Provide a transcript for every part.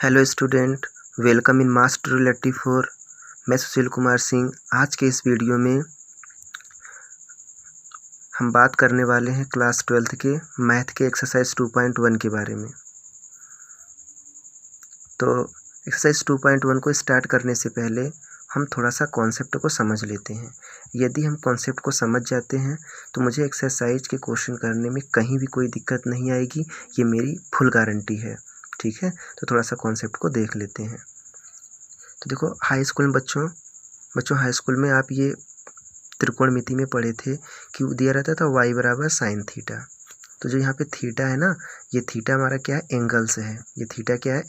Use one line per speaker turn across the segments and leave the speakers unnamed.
Hello student, welcome in master relative 4। मैं सुशील कुमार सिंह। आज के इस वीडियो में हम बात करने वाले हैं क्लास 12th के मैथ के एक्सरसाइज 2.1 के बारे में। तो एक्सरसाइज 2.1 को स्टार्ट करने से पहले हम थोड़ा सा कॉन्सेप्ट को समझ लेते हैं। यदि हम कॉन्सेप्ट को समझ जाते हैं तो मुझे एक्सरसाइज के क्वेश्चन करने में कहीं भी कोई दिक्कत नहीं आएगी, ये मेरी फुल गारंटी है। ठीक है, तो थोड़ा सा कॉन्सेप्ट को देख लेते हैं। तो देखो, हाई स्कूल में बच्चों हाई स्कूल में आप ये त्रिकोणमिति में पढ़े थे कि दिया रहता था y बराबर साइन थीटा। तो जो यहाँ पे थीटा है ना, ये थीटा हमारा क्या है, एंगल्स है। ये थीटा क्या है,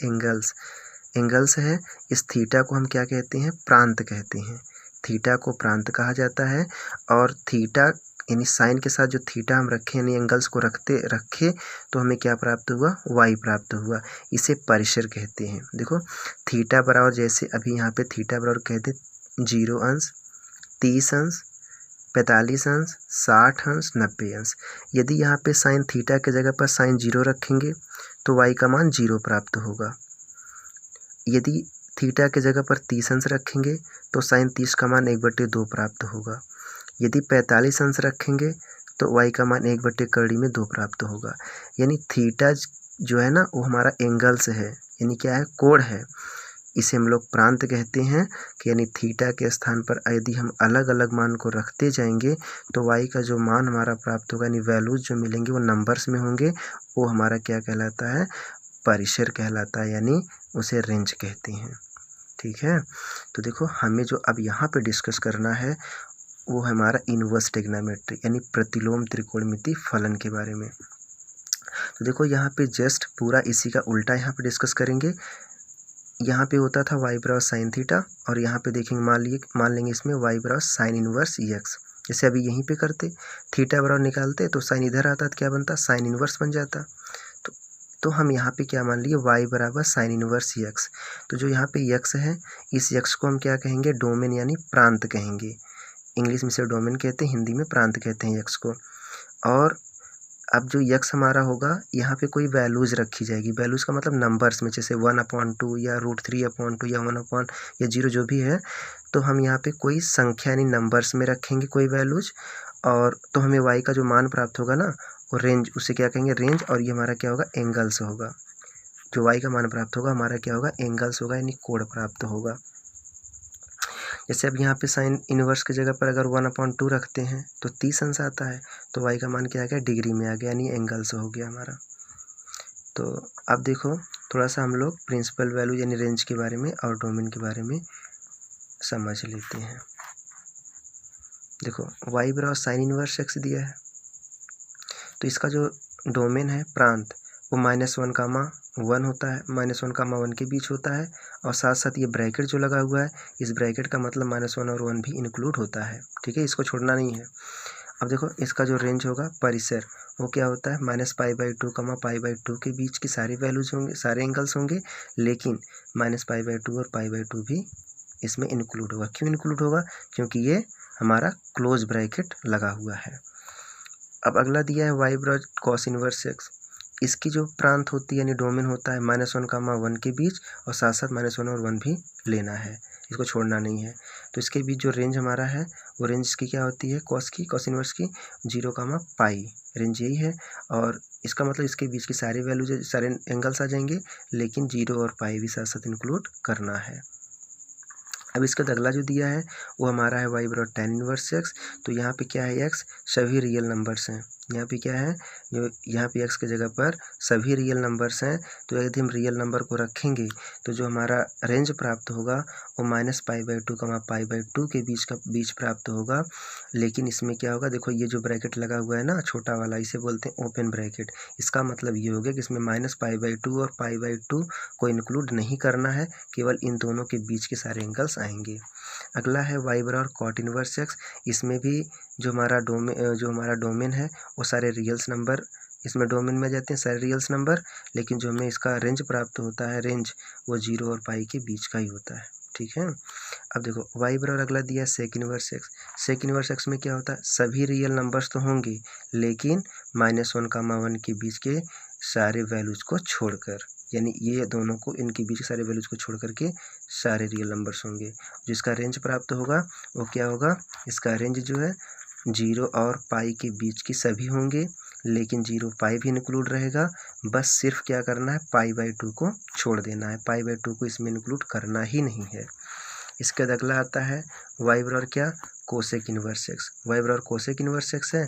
एंगल्स है। इस थीटा को हम क्या कहते हैं, प्रांत कहते हैं। थीटा को प्रांत कहा जाता है। और थीटा यानी साइन के साथ जो थीटा हम रखे यानी एंगल्स को रखे तो हमें क्या प्राप्त हुआ, y प्राप्त हुआ। इसे परिसर कहते हैं। देखो, थीटा बराबर जैसे अभी यहाँ पे थीटा बराबर कहते 0 अंश, 30 अंश, 45 अंश, 60 अंश, 90 अंश। यदि यहाँ पे साइन थीटा के जगह पर साइन 0 रखेंगे तो y का मान 0 प्राप्त होगा। यदि थीटा के जगह पर 30 अंश रखेंगे तो साइन 30 का मान 1/2 प्राप्त होगा। यदि 45 अंश रखेंगे तो y का मान 1/2 प्राप्त होगा। यानी थीटा जो है ना, वो हमारा एंगल्स है, यानी क्या है, कोण है। इसे हम लोग प्रांत कहते हैं कि यानी थीटा के स्थान पर यदि हम अलग अलग मान को रखते जाएंगे तो y का जो मान हमारा प्राप्त होगा यानी वैल्यूज जो मिलेंगे वो नंबर्स में होंगे, वो हमारा क्या कहलाता है, परिसर कहलाता है, यानी उसे रेंज कहते हैं। ठीक है, तो देखो, हमें जो अब यहाँ पे डिस्कस करना है वो है हमारा इनवर्स ट्रिग्नोमेट्री यानी प्रतिलोम त्रिकोणमिति फलन के बारे में। तो देखो, यहाँ पे जस्ट पूरा इसी का उल्टा यहाँ पे डिस्कस करेंगे। यहाँ पे होता था y बराबर साइन थीटा और यहाँ पे देखेंगे, मान लेंगे इसमें y बराबर साइन इनवर्स x। जैसे अभी यहीं पे करते, थीटा बराबर निकालते तो साइन इधर आता तो क्या बनता, साइन इनवर्स बन जाता। तो हम यहाँ पे क्या मान लिए, y बराबर साइन इनवर्स x। तो जो यहाँ पे x है, इस x को हम क्या कहेंगे, डोमेन यानी प्रांत कहेंगे। इंग्लिश में से डोमेन कहते हैं, हिंदी में प्रांत कहते हैं x को। और अब जो x हमारा होगा, यहाँ पे कोई वैल्यूज रखी जाएगी। वैल्यूज का मतलब नंबर्स में, जैसे 1/2 या √3/2 या 1 या 0 जो भी है। तो हम यहाँ पे कोई संख्या यानी नंबर्स में रखेंगे कोई वैल्यूज, और तो हमें y का जो मान प्राप्त होगा ना, वो रेंज, उसे क्या कहेंगे, रेंज। और ये हमारा क्या होगा, एंगल्स होगा। जो y का मान प्राप्त होगा हमारा क्या होगा, एंगल्स होगा, यानी कोण प्राप्त होगा। जैसे अब यहाँ पे साइन इनवर्स की जगह पर अगर 1/2 रखते हैं तो 30 अंश आता है, तो y का मान क्या आ गया, डिग्री में आ गया, यानी एंगल्स हो गया हमारा। तो अब देखो, थोड़ा सा हम लोग प्रिंसिपल वैल्यू यानी रेंज के बारे में और डोमेन के बारे में समझ लेते हैं। देखो, y बराबर साइन इनवर्स x दिया है, तो इसका जो डोमेन है प्रांत, वो -1, 1 होता है, -1, 1 के बीच होता है। और साथ साथ ये ब्रैकेट जो लगा हुआ है, इस ब्रैकेट का मतलब -1 और 1 भी इंक्लूड होता है। ठीक है, इसको छोड़ना नहीं है। अब देखो, इसका जो रेंज होगा, परिसर, वो क्या होता है, -π/2, π/2 के बीच की सारी वैल्यूज होंगे, सारे एंगल्स होंगे, लेकिन -π/2 और π/2 भी इसमें इंक्लूड होगा। क्यों इंक्लूड होगा, क्योंकि ये हमारा क्लोज ब्रैकेट लगा हुआ है। अब अगला दिया है y बराबर कॉस इनवर्स x। इसकी जो प्रांत होती है यानी डोमेन होता है -1, 1 के बीच, और साथ साथ -1 और 1 भी लेना है, इसको छोड़ना नहीं है। तो इसके बीच जो रेंज हमारा है, वो रेंज इसकी क्या होती है, कॉस इनवर्स की 0, π, रेंज यही है। और इसका मतलब इसके बीच की सारी वैल्यूज, सारे एंगल्स आ जाएंगे, लेकिन 0 और π भी साथ साथ इंक्लूड करना है। अब इसका अगला जो दिया है वो हमारा है y बराबर tan इनवर्स x। तो यहाँ पे क्या है, x सभी रियल नंबर्स हैं। यहाँ पे क्या है, जो यहाँ पे x की जगह पर सभी रियल नंबर्स हैं। तो यदि हम रियल नंबर को रखेंगे तो जो हमारा रेंज प्राप्त होगा वो -π/2, π/2 के बीच प्राप्त होगा। लेकिन इसमें क्या होगा, देखो ये जो ब्रैकेट लगा हुआ है ना, छोटा वाला, इसे बोलते हैं ओपन ब्रैकेट। इसका मतलब ये हो गया कि इसमें -π/2 और π/2 को इंक्लूड नहीं करना है, केवल इन दोनों के बीच के सारे एंगल्स आएंगे। अगला है y बराबर कॉट इनवर्स x। इसमें भी जो हमारा डोमेन है, वो सारे रियल्स नंबर इसमें डोमेन में जाते हैं, सारे रियल्स नंबर। लेकिन जो हमें इसका रेंज प्राप्त होता है, रेंज, वो 0 और π के बीच का ही होता है। ठीक है, अब देखो y बराबर अगला दिया है sec inverse x। Sec inverse x में क्या होता है, सभी रियल नंबर्स तो होंगे, लेकिन -1, 1 के बीच के सारे वैल्यूज को छोड़कर। यानी ये दोनों को, इनके बीच के सारे वैल्यूज़ को छोड़ करके सारे रियल नंबर्स होंगे। जिसका रेंज प्राप्त होगा वो क्या होगा, इसका रेंज जो है 0 और पाई के बीच की सभी होंगे, लेकिन 0 पाई भी इंक्लूड रहेगा। बस सिर्फ क्या करना है, पाई/2 को छोड़ देना है, पाई/2 को इसमें इंक्लूड करना ही नहीं है। इसके बाद अगला आता है वाई बराबर क्या, कोसेक इनवर्स एक्स। वाई बराबर कोसेक इनवर्स एक्स है,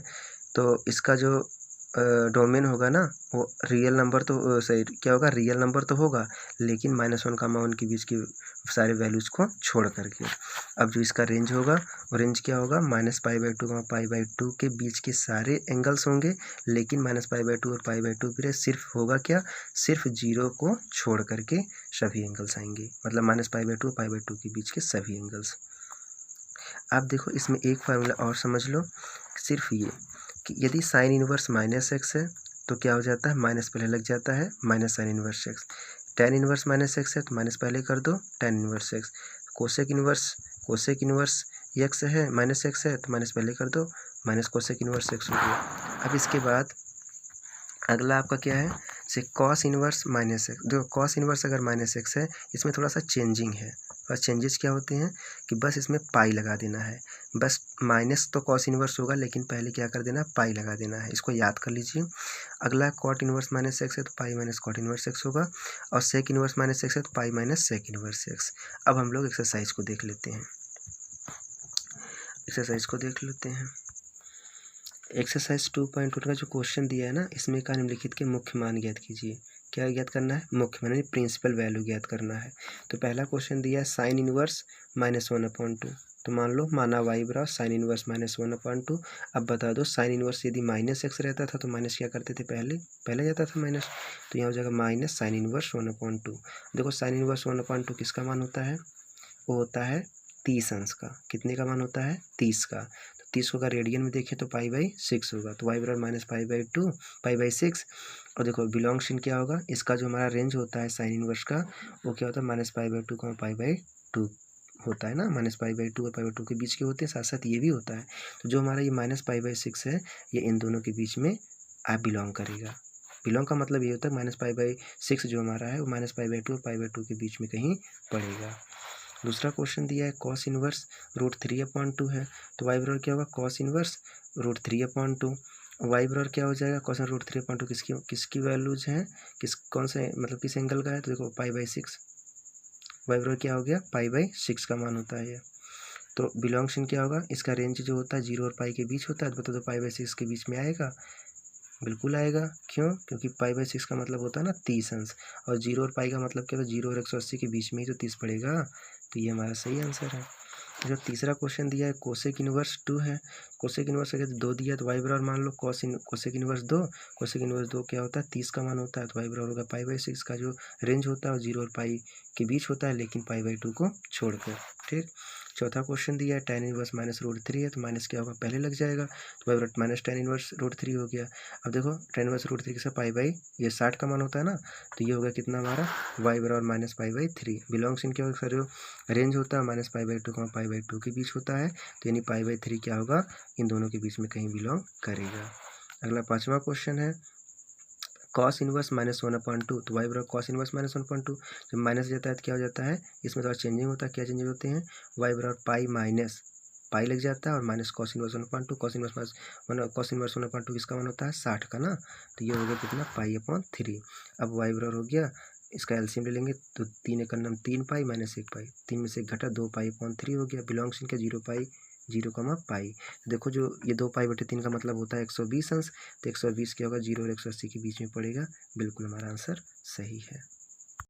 तो इसका जो डोमेन होगा ना वो रियल नंबर तो सही क्या होगा, रियल नंबर तो होगा, लेकिन -1 1 के बीच की सारे वैल्यूज़ को छोड़ करके। अब जो इसका रेंज होगा वो रेंज क्या होगा, -पाई/2 पाई/2 के बीच के सारे एंगल्स होंगे, लेकिन -पाई/2 और पाई/2 भी सिर्फ होगा क्या, सिर्फ 0 को छोड़ करके सभी एंगल्स आएंगे, मतलब -पाई/2 और पाई/2 के बीच के सभी एंगल्स। आप देखो इसमें एक फार्मूला और समझ लो, सिर्फ ये कि यदि साइन इनवर्स -x है तो क्या हो जाता है, माइनस पहले लग जाता है, minus sine inverse x। Tan inverse -x है तो माइनस पहले कर दो, tan inverse x। Cosec inverse x है, -x है तो माइनस पहले कर दो, माइनस कोसेक इनवर्स x हो गया। अब इसके बाद अगला आपका क्या है, से कॉस इनवर्स -x। देखो कॉस इनवर्स अगर -x है, इसमें थोड़ा सा चेंजिंग है। बस चेंजेस क्या होते हैं कि बस इसमें पाई लगा देना है, बस माइनस तो कॉस इनवर्स होगा, लेकिन पहले क्या कर देना, पाई लगा देना है, इसको याद कर लीजिए। अगला कॉट इनवर्स -x है तो pi minus cot inverse x होगा, और सेक इनवर्स -x है तो pi minus sec inverse x। अब हम लोग एक्सरसाइज को देख लेते हैं, एक्सरसाइज 2.1 का जो क्वेश्चन दिया है ना, इसमें का निम्नलिखित के मुख्य मान ज्ञात कीजिए। क्या ज्ञात करना है, मुख्य मान यानी प्रिंसिपल वैल्यू ज्ञात करना है। तो पहला क्वेश्चन दिया है साइन इनवर्स -1/2। तो मान लो माना वाई बराबर साइन इनवर्स -1/2। अब बता दो साइन इनवर्स यदि -x रहता था तो माइनस क्या करते थे, पहले जाता था माइनस, तो यहाँ हो जाएगा माइनस साइन इनवर्स 1/2। देखो साइन इनवर्स 1/2 किसका मान होता है, वो होता है 30 अंश का। कितने का मान होता है, 30 का। तो 30 को अगर रेडियन में देखें तो पाई/6 होगा, तो वाई बराबर -पाई/2 पाई/6। और देखो बिलोंग्स इन क्या होगा, इसका जो हमारा रेंज होता है साइन इनवर्स का, वो क्या होता है -पाई/2 पाई/2 होता है ना, -पाई/2 और पाई/2 के बीच के होते हैं, साथ साथ ये भी होता है। तो जो हमारा ये -पाई/6 है, ये इन दोनों के बीच में आप बिलोंग करेगा। बिलोंग का मतलब ये होता है -पाई/6 जो हमारा है वो -पाई/2 और पाई/2 के बीच में कहीं पड़ेगा। दूसरा क्वेश्चन दिया है कॉस इनवर्स √3/2 है, तो वाई बराबर क्या होगा, कॉस इनवर्स √3/2। वाई बराबर क्या हो जाएगा, कॉस √3/2 किसकी वैल्यूज हैं, कौन से मतलब किस एंगल का है, तो देखो पाई/6। वाई बराबर क्या हो गया, पाई/6 का मान होता है ये। तो बिलोंग्स इन क्या होगा, इसका रेंज जो होता है 0 और पाई के बीच होता है, तो बता दो पाई/6 के बीच में आएगा, बिल्कुल आएगा। क्यों, क्योंकि पाई/6 का मतलब होता है ना 30 अंश, और 0 और पाई का मतलब क्या होता है, 0 और 180 के बीच में ही तो 30 पड़ेगा। तो ये हमारा सही आंसर है। जो तीसरा क्वेश्चन दिया है कोसेक इनवर्स 2 है, कोसेक इनवर्स अगर 2 दिया तो वाई बराबर मान लो कोसेक इनवर्स 2। कोसेक इनवर्स 2 क्या होता है, 30 का मान होता है, तो वाई बराबर होगा पाई/6 का जो रेंज होता है वो 0 और पाई के बीच होता है, लेकिन पाई/2 को छोड़कर। ठीक। चौथा क्वेश्चन दिया है tan इनवर्स -√3 है, तो माइनस क्या होगा, पहले लग जाएगा, तो वाई बराबर माइनस tan इनवर्स √3 हो गया। अब देखो tan इनवर्स √3 किसका, पाई/, ये 60 का मान होता है ना, तो ये हो गया कितना हमारा, वाई बराबर -पाई/3। बिलोंग्स इन क्या होगा, सर रेंज होता है -पाई/2 पाई/2 के बीच होता है, तो यानी पाई/3 क्या होगा, इन दोनों के बीच में कहीं बिलोंग करेगा। अगला पांचवा क्वेश्चन है कॉस इनवर्स -1/2, तो वाई बराबर कॉस इनवर्स -1/2। जब माइनस जाता है तो क्या हो जाता है, इसमें थोड़ा चेंजिंग होता है, क्या चेंजेस होते हैं, वाई बराबर पाई माइनस पाई लग जाता है, और minus cos inverse 1/2। Cos inverse 1/2 किसका मान होता है, 60 का ना, तो ये हो गया कितना, पाई/3। अब वाई बराबर हो गया, इसका एलसीएम ले लेंगे तो 3 एक नम 3 पाई माइनस 1 पाई, 3 में से 1 घटा 2 पाई/3 हो गया। बिलोंग्स इनका 0 पाई 0 पाई। देखो जो ये 2 पाई/3 का मतलब होता है 120 अंश, तो 120 क्या होगा, 0 और 180 के बीच में पड़ेगा। बिल्कुल हमारा आंसर सही है।